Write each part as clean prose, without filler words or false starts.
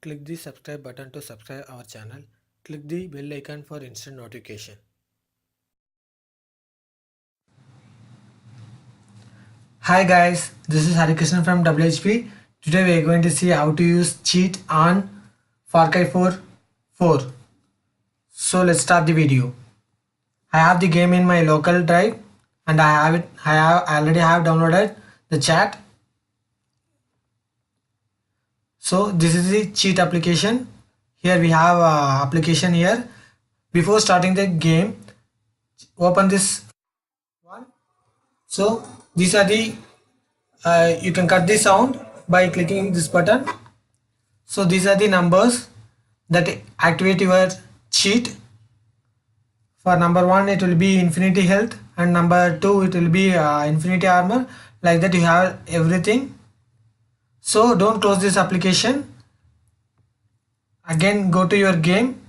Click the subscribe button to subscribe our channel. Click the bell icon for instant notification. Hi guys, this is Harikrishnan from WHB. Today we are going to see how to use cheat on Far Cry 4. So let's start the video. I have the game in my local drive and I already have downloaded the chat. So this is the cheat application. Here we have application here. Before starting the game, open this one. So these are the you can cut the sound by clicking this button. So these are the numbers that activate your cheat. For number 1 it will be infinity health, and number 2 it will be infinity armor. Like that you have everything. So don't close this application. Again go to your game.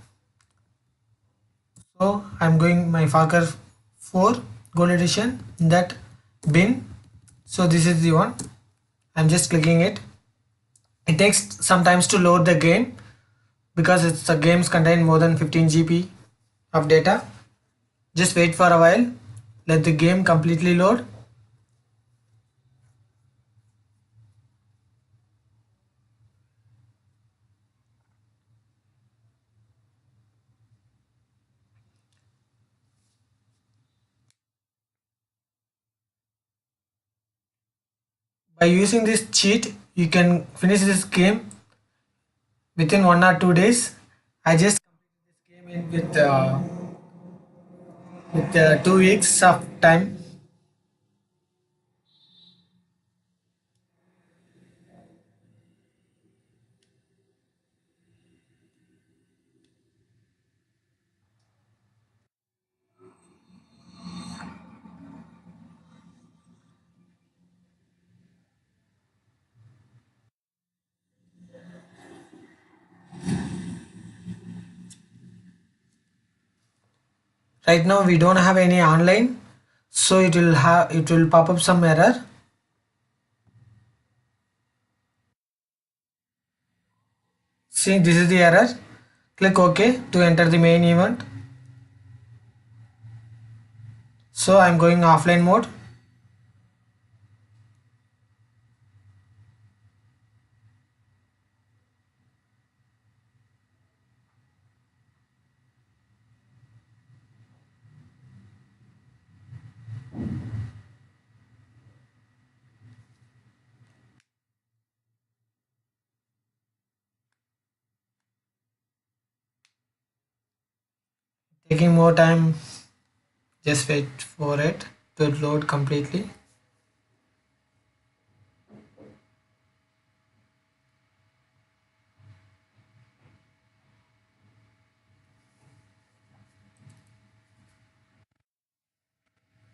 So I'm going my Far Cry 4 Gold Edition in that bin. So this is the one. I'm just clicking it. It takes some time to load the game because the games contain more than 15 GB of data. Just wait for a while. Let the game completely load. By using this cheat, you can finish this game within 1 or 2 days. I just completed this game in with 2 weeks of time. Right now we don't have any online, so it will pop up some error. See, this is the error. Click OK to enter the main event. So I'm going offline mode. Taking more time. Just wait for it to load completely.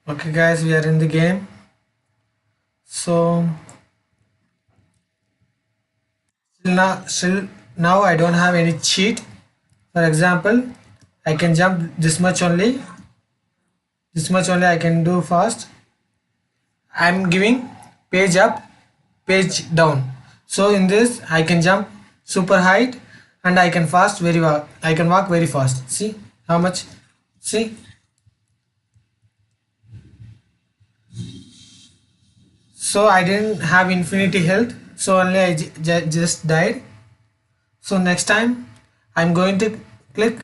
Okay guys, we are in the game. So still now I don't have any cheat. For example, I can jump this much only. This much only I can do fast. I'm giving page up, page down. So in this I can jump super height and I can I can walk very fast. See how much? See. So I didn't have infinity health, so only I just died. So next time I'm going to click 1.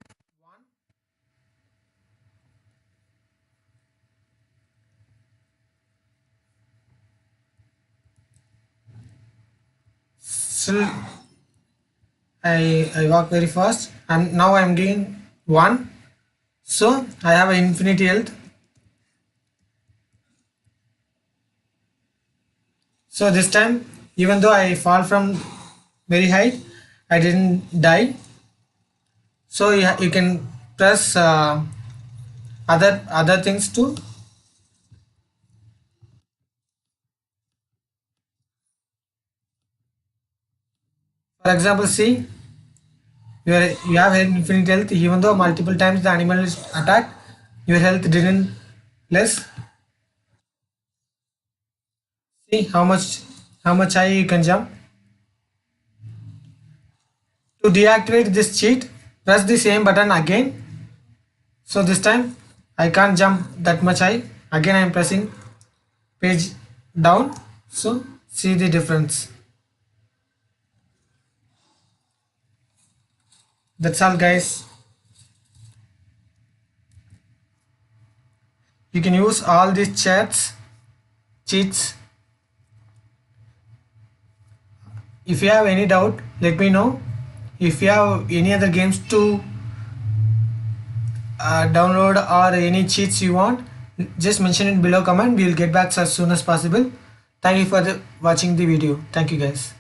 Still I walk very fast, and now I'm doing 1. So I have an infinity health. So this time, even though I fall from very high, I didn't die. So you can press other things too. For example, see, you have infinite health. Even though multiple times the animal is attacked, your health didn't less. See how much high you can jump. To deactivate this cheat, press the same button again. So this time I can't jump that much high. Again I am pressing page down. So see the difference. That's all guys. You can use all these cheats. If you have any doubt, let me know. If you have any other games to download or any cheats you want, just mention it below comment. We will get back as soon as possible. Thank you for watching the video. Thank you guys.